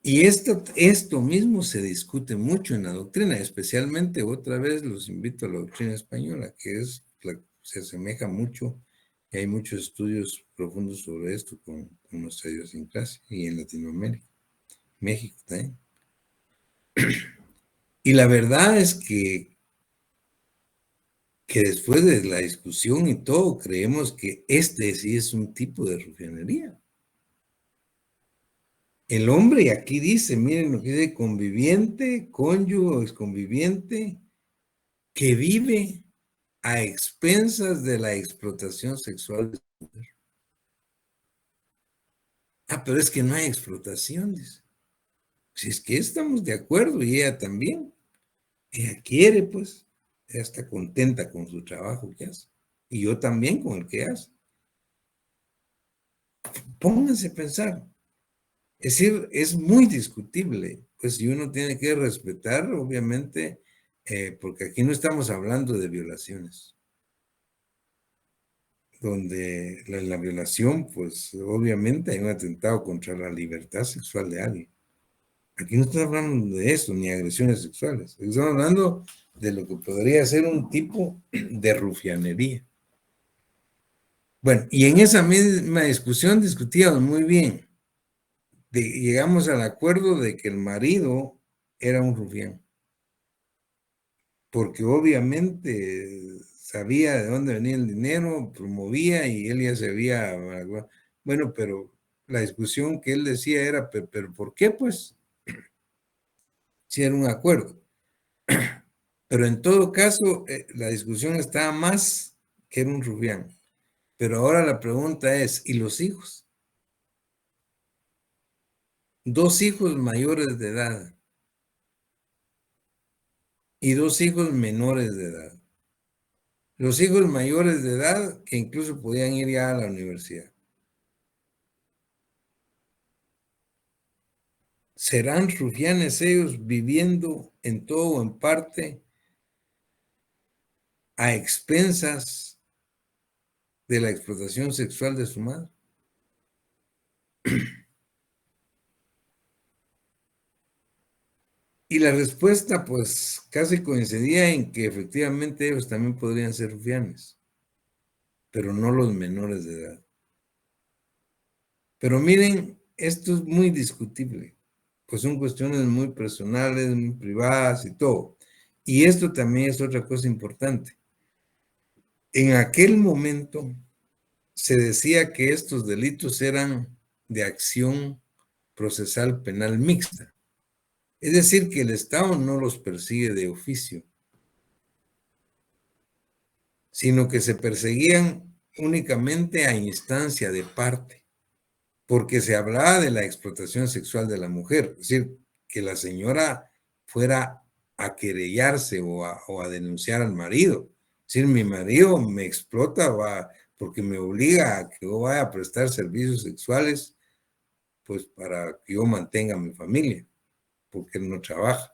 Speaker 3: Y esto mismo se discute mucho en la doctrina, especialmente otra vez los invito a la doctrina española, que es se asemeja mucho, y hay muchos estudios profundos sobre esto con nuestra idiosincrasia y en Latinoamérica, México también. Y la verdad es que después de la discusión y todo, creemos que este sí es un tipo de rufianería. El hombre, aquí dice, miren lo que dice, conviviente, cónyuge o exconviviente, que vive a expensas de la explotación sexual de su mujer. Ah, pero es que no hay explotación, dice. Si es que estamos de acuerdo y ella también. Ella quiere, pues. Ella está contenta con su trabajo que hace. Y yo también con el que hace. Pónganse a pensar. Es decir, es muy discutible. Pues si uno tiene que respetar, obviamente, porque aquí no estamos hablando de violaciones. Donde la violación, pues obviamente hay un atentado contra la libertad sexual de alguien. Aquí no estamos hablando de eso, ni agresiones sexuales. Estamos hablando de lo que podría ser un tipo de rufianería. Bueno, y en esa misma discusión discutíamos muy bien. Llegamos al acuerdo de que el marido era un rufián. Porque obviamente sabía de dónde venía el dinero, promovía y él ya sabía. Bueno, pero la discusión que él decía era, pero ¿por qué? Pues, si era un acuerdo. Pero en todo caso, la discusión estaba más que era un rufián. Pero ahora la pregunta es, ¿y los hijos? 2 hijos mayores de edad y 2 hijos menores de edad. Los hijos mayores de edad que incluso podían ir ya a la universidad. ¿Serán rufianes ellos viviendo en todo o en parte a expensas de la explotación sexual de su madre? Y la respuesta, pues, casi coincidía en que efectivamente ellos también podrían ser rufianes, pero no los menores de edad. Pero miren, esto es muy discutible, pues son cuestiones muy personales, muy privadas y todo. Y esto también es otra cosa importante. En aquel momento se decía que estos delitos eran de acción procesal penal mixta. Es decir, que el Estado no los persigue de oficio, sino que se perseguían únicamente a instancia de parte, porque se hablaba de la explotación sexual de la mujer, es decir, que la señora fuera a querellarse o a denunciar al marido. Es decir, mi marido me explota porque me obliga a que yo vaya a prestar servicios sexuales, pues para que yo mantenga a mi familia, porque él no trabaja.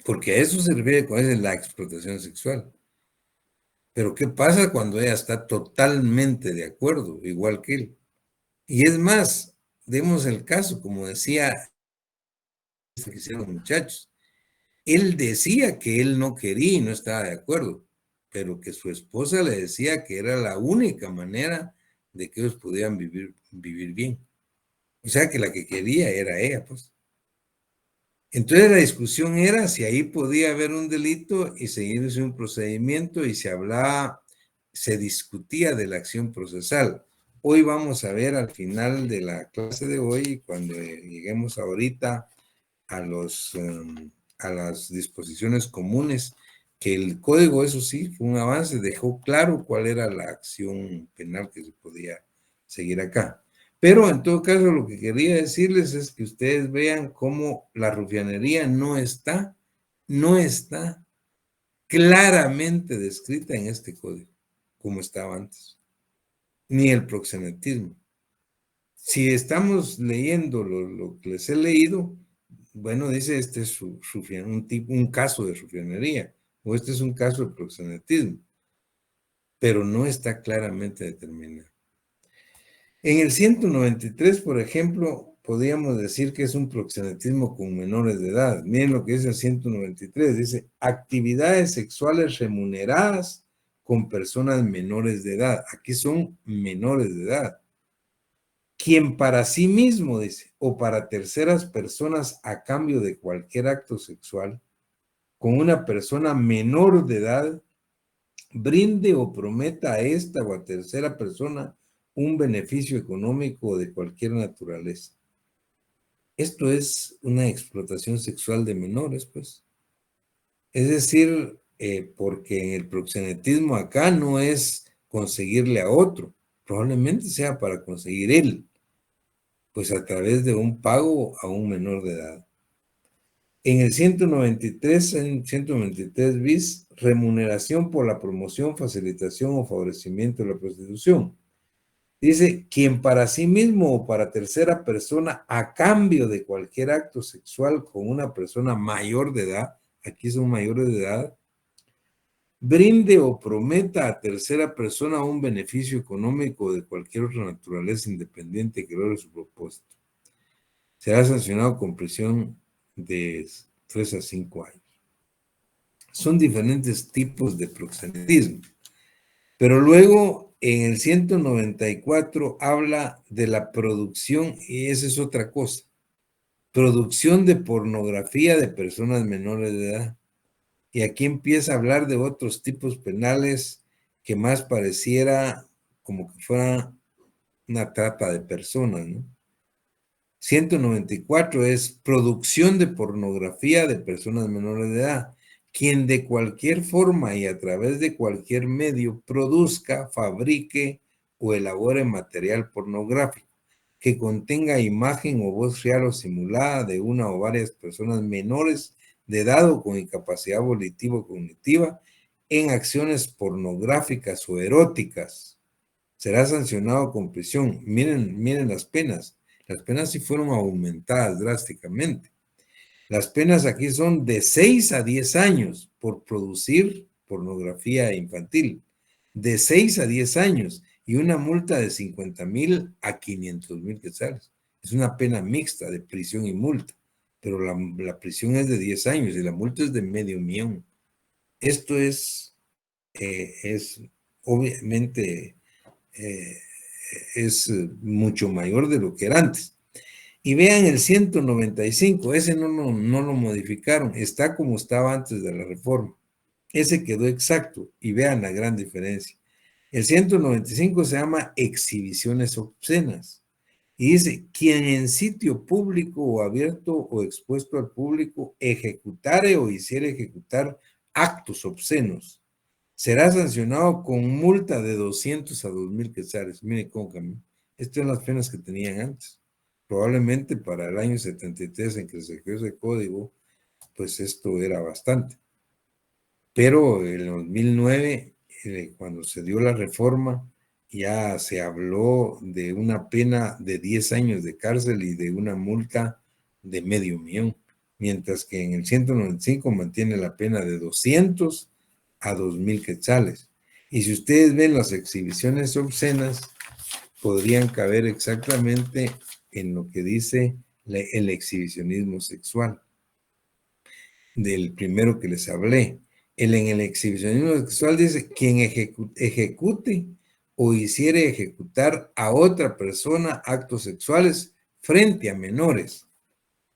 Speaker 3: Porque a eso se refiere con la explotación sexual. Pero ¿qué pasa cuando ella está totalmente de acuerdo, igual que él? Y es más, demos el caso, como decía que hicieron los muchachos. Él decía que él no quería y no estaba de acuerdo, pero que su esposa le decía que era la única manera de que ellos pudieran vivir bien. O sea que la que quería era ella, pues. Entonces la discusión era si ahí podía haber un delito y seguirse un procedimiento y se hablaba, se discutía de la acción procesal. Hoy vamos a ver al final de la clase de hoy, cuando lleguemos ahorita a las disposiciones comunes, que el código, eso sí, fue un avance, dejó claro cuál era la acción penal que se podía seguir acá. Pero en todo caso, lo que quería decirles es que ustedes vean cómo la rufianería no está claramente descrita en este código, como estaba antes, ni el proxenetismo. Si estamos leyendo lo que les he leído, bueno, dice, este es un caso de rufianería, o este es un caso de proxenetismo, pero no está claramente determinado. En el 193, por ejemplo, podríamos decir que es un proxenetismo con menores de edad. Miren lo que dice el 193, dice, actividades sexuales remuneradas con personas menores de edad. Aquí son menores de edad. Quien para sí mismo, dice, o para terceras personas a cambio de cualquier acto sexual con una persona menor de edad, brinde o prometa a esta o a tercera persona un beneficio económico de cualquier naturaleza. Esto es una explotación sexual de menores, pues. Es decir, porque en el proxenetismo acá no es conseguirle a otro, probablemente sea para conseguir él, pues a través de un pago a un menor de edad. En el 193 bis, remuneración por la promoción, facilitación o favorecimiento de la prostitución. Dice, quien para sí mismo o para tercera persona, a cambio de cualquier acto sexual con una persona mayor de edad, aquí son mayores de edad, brinde o prometa a tercera persona un beneficio económico de cualquier otra naturaleza independiente que logre su propósito. será sancionado con prisión de 3 a 5 años. Son diferentes tipos de proxenetismo. Pero luego en el 194 habla de la producción, y esa es otra cosa. Producción de pornografía de personas menores de edad. Y aquí empieza a hablar de otros tipos penales que más pareciera como que fuera una trata de personas, ¿no? 194 es producción de pornografía de personas menores de edad. Quien de cualquier forma y a través de cualquier medio produzca, fabrique o elabore material pornográfico que contenga imagen o voz real o simulada de una o varias personas menores de edad o con incapacidad volitiva o cognitiva en acciones pornográficas o eróticas, será sancionado con prisión. Miren las penas. Las penas sí fueron aumentadas drásticamente. Las penas aquí son de 6 a 10 años por producir pornografía infantil. De 6 a 10 años y una multa de 50,000 a 500,000 quetzales. Es una pena mixta de prisión y multa, pero la prisión es de 10 años y la multa es de $500,000. Esto es obviamente es mucho mayor de lo que era antes. Y vean el 195, ese no lo modificaron, está como estaba antes de la reforma. Ese quedó exacto y vean la gran diferencia. El 195 se llama exhibiciones obscenas y dice, quien en sitio público o abierto o expuesto al público ejecutare o hiciera ejecutar actos obscenos, será sancionado con multa de 200 a 2,000 quetzales. Miren cómo cambió. Estas son las penas que tenían antes. Probablemente para el año 73 en que se creó ese código, pues esto era bastante. Pero en el 2009, cuando se dio la reforma, ya se habló de una pena de 10 años de cárcel y de una multa de $500,000, mientras que en el 195 mantiene la pena de 200 a 2,000 quetzales. Y si ustedes ven las exhibiciones obscenas, podrían caber exactamente en lo que dice el exhibicionismo sexual, del primero que les hablé. En el exhibicionismo sexual dice, quien ejecute o hiciere ejecutar a otra persona actos sexuales frente a menores.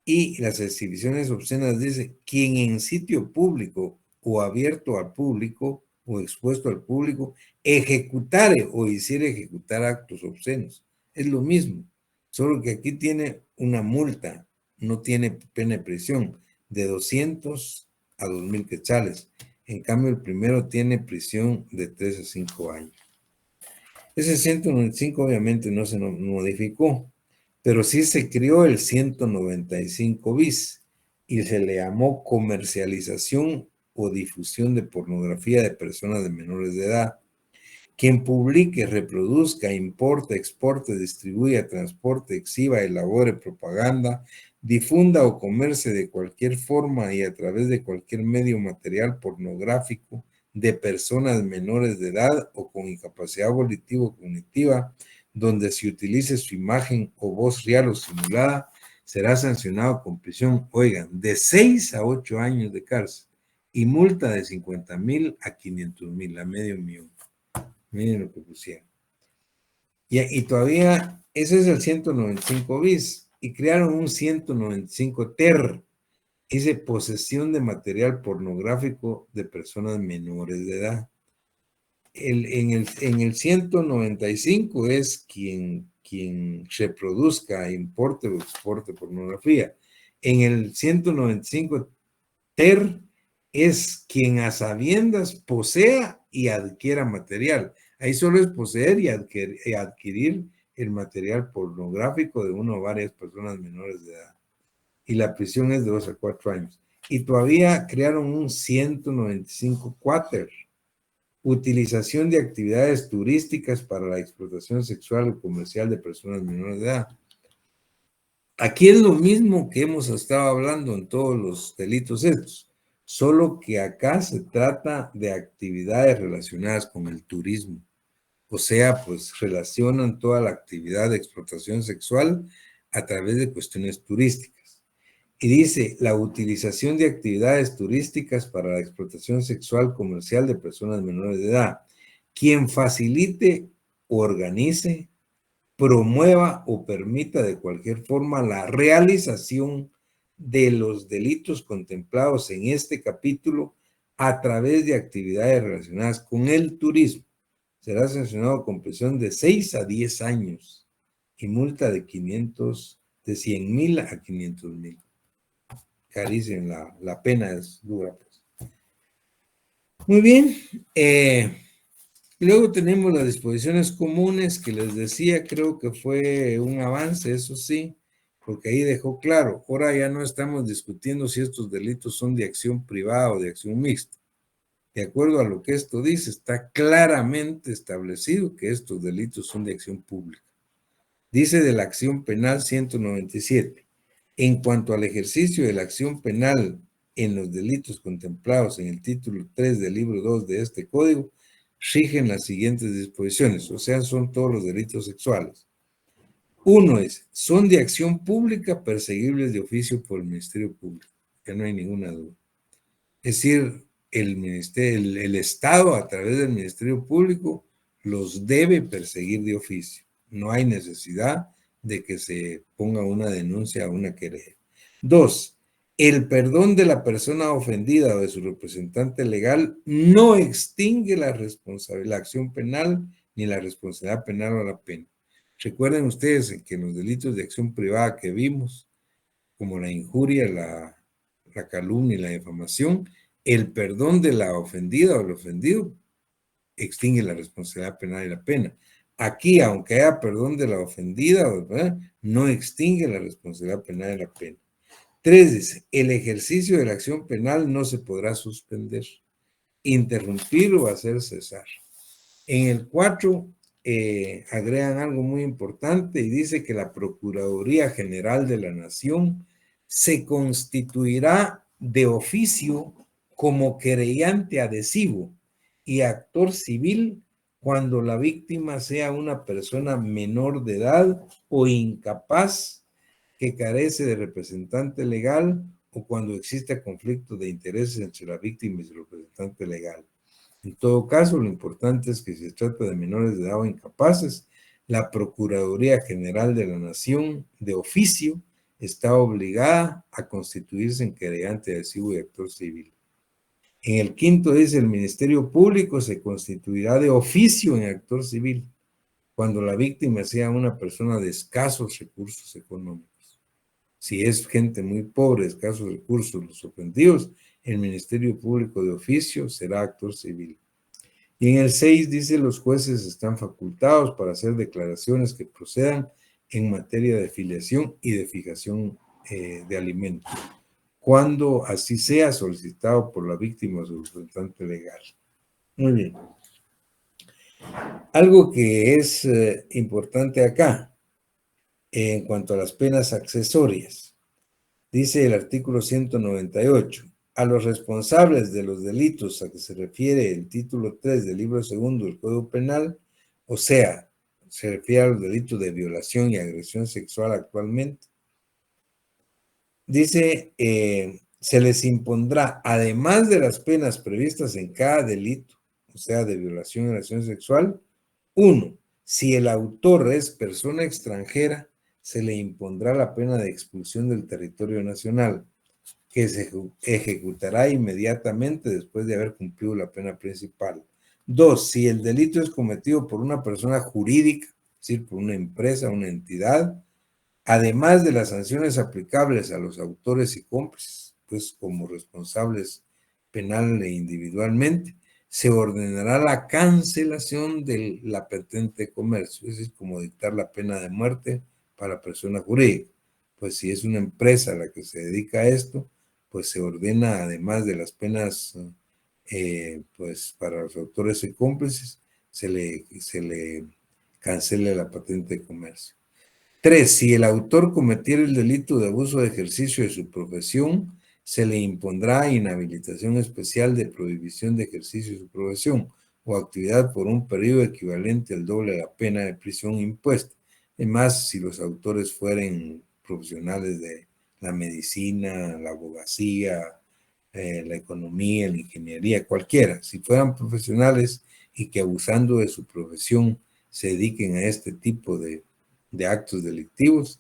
Speaker 3: Y las exhibiciones obscenas dice, quien en sitio público o abierto al público o expuesto al público ejecutare o hiciera ejecutar actos obscenos. Es lo mismo, solo que aquí tiene una multa, no tiene pena de prisión, de 200 a 2,000 quetzales. En cambio, el primero tiene prisión de 3 a 5 años. Ese 195 obviamente no se modificó, pero sí se creó el 195 bis y se le llamó comercialización o difusión de pornografía de personas de menores de edad. Quien publique, reproduzca, importe, exporte, distribuya, transporte, exhiba, elabore propaganda, difunda o comercie de cualquier forma y a través de cualquier medio material pornográfico de personas menores de edad o con incapacidad volitiva o cognitiva, donde se utilice su imagen o voz real o simulada, será sancionado con prisión, oigan, de 6 a 8 años de cárcel y multa de 50,000 a 500,000, a $500,000. Miren lo que pusieron. Y todavía, ese es el 195 bis, y crearon un 195 ter, dice posesión de material pornográfico de personas menores de edad. En el 195 es quien reproduzca, importe o exporte pornografía. En el 195 ter es quien a sabiendas posea y adquiera material. Ahí solo es poseer y adquirir el material pornográfico de una o varias personas menores de edad. Y la prisión es de 2 a 4 años. Y todavía crearon un 195 quater, utilización de actividades turísticas para la explotación sexual o comercial de personas menores de edad. Aquí es lo mismo que hemos estado hablando en todos los delitos estos, solo que acá se trata de actividades relacionadas con el turismo. O sea, pues relacionan toda la actividad de explotación sexual a través de cuestiones turísticas. Y dice, la utilización de actividades turísticas para la explotación sexual comercial de personas menores de edad. Quien facilite, organice, promueva o permita de cualquier forma la realización de los delitos contemplados en este capítulo a través de actividades relacionadas con el turismo. Será sancionado con prisión de 6 a 10 años y multa de 100,000 a 500,000. Carísima, la pena es dura, pues. Muy bien. Luego tenemos las disposiciones comunes que les decía, creo que fue un avance, eso sí, porque ahí dejó claro, ahora ya no estamos discutiendo si estos delitos son de acción privada o de acción mixta. De acuerdo a lo que esto dice, está claramente establecido que estos delitos son de acción pública. Dice de la acción penal 197. En cuanto al ejercicio de la acción penal en los delitos contemplados en el título 3 del libro 2 de este código, rigen las siguientes disposiciones, o sea, son todos los delitos sexuales. Uno es, son de acción pública perseguibles de oficio por el Ministerio Público, que no hay ninguna duda. Es decir, el Estado a través del Ministerio Público los debe perseguir de oficio. No hay necesidad de que se ponga una denuncia o una querella. Dos, el perdón de la persona ofendida o de su representante legal no extingue la acción penal ni la responsabilidad penal o la pena. Recuerden ustedes que en los delitos de acción privada que vimos, como la injuria, la calumnia y la difamación, el perdón de la ofendida o el ofendido extingue la responsabilidad penal y la pena. Aquí, aunque haya perdón de la ofendida, no extingue la responsabilidad penal y la pena. 3 dice, el ejercicio de la acción penal no se podrá suspender, interrumpir o hacer cesar. En el 4 agregan algo muy importante y dice que la Procuraduría General de la Nación se constituirá de oficio como querellante adhesivo y actor civil cuando la víctima sea una persona menor de edad o incapaz que carece de representante legal o cuando existe conflicto de intereses entre la víctima y su representante legal. En todo caso, lo importante es que si se trata de menores de edad o incapaces, la Procuraduría General de la Nación, de oficio, está obligada a constituirse en querellante adhesivo y actor civil. En el 5 dice, el Ministerio Público se constituirá de oficio en actor civil cuando la víctima sea una persona de escasos recursos económicos. Si es gente muy pobre, escasos recursos, los ofendidos, el Ministerio Público de oficio será actor civil. Y en el 6 dice, los jueces están facultados para hacer declaraciones que procedan en materia de filiación y de fijación de alimentos, cuando así sea solicitado por la víctima o su representante legal. Muy bien. Algo que es importante acá, en cuanto a las penas accesorias, dice el artículo 198, a los responsables de los delitos a que se refiere el título 3 del libro 2 del Código Penal, o sea, se refiere a los delitos de violación y agresión sexual actualmente, dice, se les impondrá, además de las penas previstas en cada delito, o sea, de violación y agresión sexual, 1, si el autor es persona extranjera, se le impondrá la pena de expulsión del territorio nacional, que se ejecutará inmediatamente después de haber cumplido la pena principal. 2, si el delito es cometido por una persona jurídica, es decir, por una empresa, una entidad, además de las sanciones aplicables a los autores y cómplices, pues como responsables penal e individualmente, se ordenará la cancelación de la patente de comercio, es decir, como dictar la pena de muerte para persona jurídica. Pues si es una empresa la que se dedica a esto, pues se ordena, además de las penas pues para los autores y cómplices, se le cancela la patente de comercio. 3, si el autor cometiera el delito de abuso de ejercicio de su profesión, se le impondrá inhabilitación especial de prohibición de ejercicio de su profesión o actividad por un periodo equivalente al doble de la pena de prisión impuesta. Además, si los autores fueran profesionales de la medicina, la abogacía, la economía, la ingeniería, cualquiera, si fueran profesionales y que abusando de su profesión se dediquen a este tipo de actos delictivos,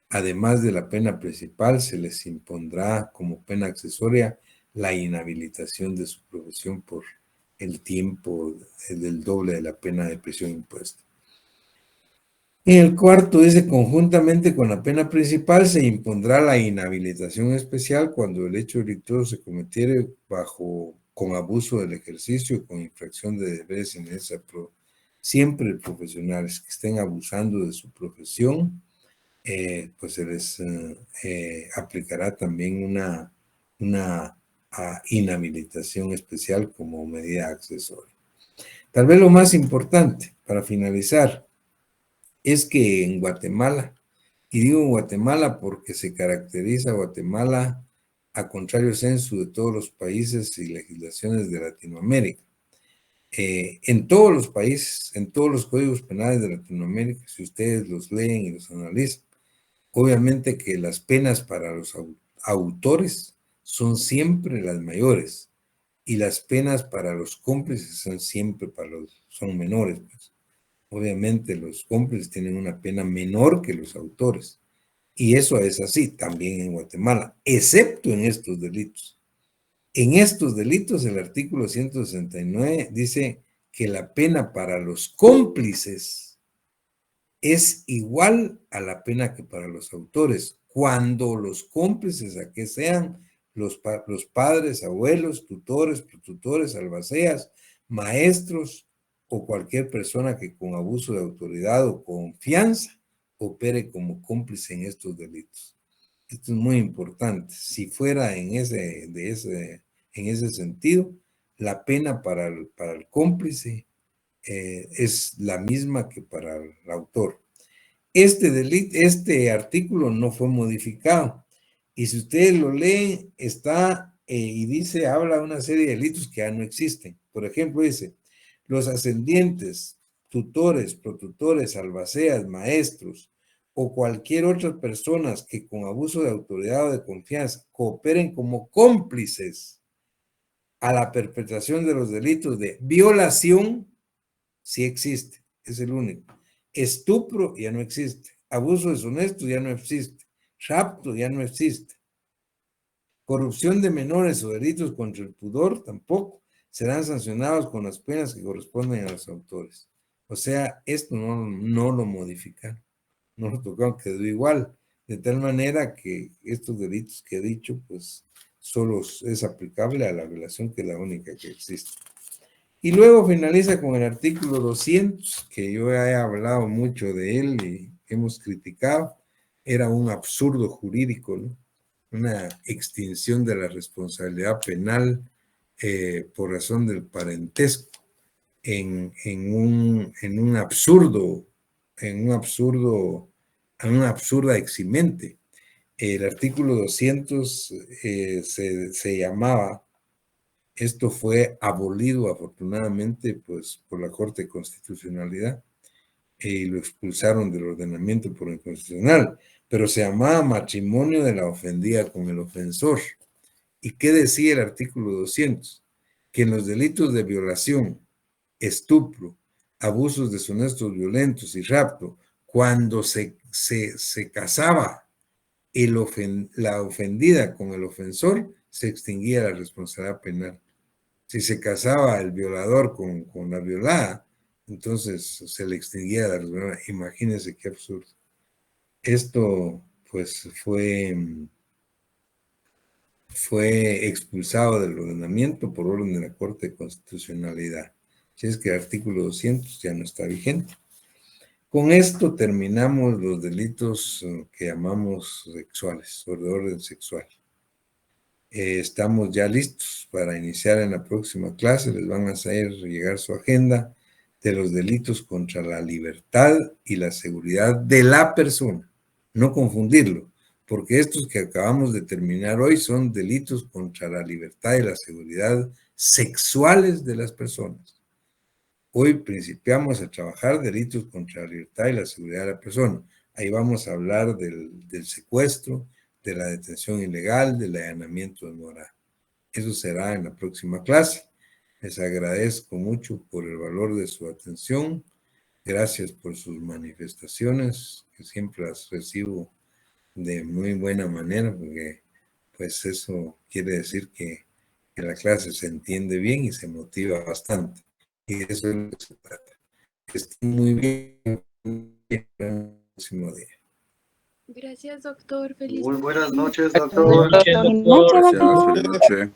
Speaker 3: además de la pena principal, se les impondrá como pena accesoria la inhabilitación de su profesión por el tiempo del doble de la pena de prisión impuesta. En el cuarto dice, conjuntamente con la pena principal se impondrá la inhabilitación especial cuando el hecho delictuoso se cometiere con abuso del ejercicio, con infracción de deberes y necesarias. Siempre profesionales que estén abusando de su profesión, pues se les aplicará también una inhabilitación especial como medida accesoria. Tal vez lo más importante, para finalizar, es que en Guatemala, y digo Guatemala porque se caracteriza Guatemala a contrario censo de todos los países y legislaciones de Latinoamérica. En todos los países, en todos los códigos penales de Latinoamérica, si ustedes los leen y los analizan, obviamente que las penas para los autores son siempre las mayores y las penas para los cómplices son siempre son menores. Pues. Obviamente los cómplices tienen una pena menor que los autores. Y eso es así también en Guatemala, excepto en estos delitos. En estos delitos, el artículo 169 dice que la pena para los cómplices es igual a la pena que para los autores, cuando los cómplices a que sean los padres, abuelos, tutores, protutores, albaceas, maestros o cualquier persona que con abuso de autoridad o confianza opere como cómplice en estos delitos. Esto es muy importante. Si fuera en ese sentido, la pena para el cómplice es la misma que para el autor. Este artículo no fue modificado. Y si ustedes lo leen, está y dice, habla de una serie de delitos que ya no existen. Por ejemplo, dice, los ascendientes, tutores, protutores, albaceas, maestros o cualquier otra persona que con abuso de autoridad o de confianza cooperen como cómplices a la perpetración de los delitos de violación, sí existe, es el único. Estupro ya no existe. Abuso deshonesto ya no existe. Rapto ya no existe. Corrupción de menores o delitos contra el pudor tampoco serán sancionados con las penas que corresponden a los autores. O sea, esto no lo modificaron, no lo tocaron, quedó igual. De tal manera que estos delitos que he dicho, pues solo es aplicable a la violación, que es la única que existe. Y luego finaliza con el artículo 200, que yo he hablado mucho de él y hemos criticado. Era un absurdo jurídico, ¿no? Una extinción de la responsabilidad penal por razón del parentesco en una absurda eximente. El artículo 200 se llamaba. Esto fue abolido afortunadamente pues, por la Corte de Constitucionalidad y lo expulsaron del ordenamiento por inconstitucional, pero se llamaba matrimonio de la ofendida con el ofensor. ¿Y qué decía el artículo 200? Que en los delitos de violación, estupro, abusos deshonestos, violentos y rapto, cuando se casaba la ofendida con el ofensor, se extinguía la responsabilidad penal. Si se casaba el violador con la violada, entonces se le extinguía la responsabilidad. Imagínense qué absurdo. Esto, pues, fue expulsado del ordenamiento por orden de la Corte de Constitucionalidad. Si es que el artículo 200 ya no está vigente. Con esto terminamos los delitos que llamamos sexuales o de orden sexual. Estamos ya listos para iniciar en la próxima clase. Les van a hacer llegar su agenda de los delitos contra la libertad y la seguridad de la persona. No confundirlo, porque estos que acabamos de terminar hoy son delitos contra la libertad y la seguridad sexuales de las personas. Hoy principiamos a trabajar delitos contra la libertad y la seguridad de la persona. Ahí vamos a hablar del secuestro, de la detención ilegal, del allanamiento de morada. Eso será en la próxima clase. Les agradezco mucho por el valor de su atención. Gracias por sus manifestaciones, que siempre las recibo de muy buena manera, porque pues eso quiere decir que la clase se entiende bien y se motiva bastante. Y eso es lo que se trata. Que estén muy bien. El próximo día.
Speaker 4: Gracias, doctor. Feliz
Speaker 5: Muy buenas noches,
Speaker 6: Buenas
Speaker 5: doctor.
Speaker 6: noches, doctor.
Speaker 7: Buenas noches,
Speaker 8: Gracias,
Speaker 7: doctor.
Speaker 8: feliz noche.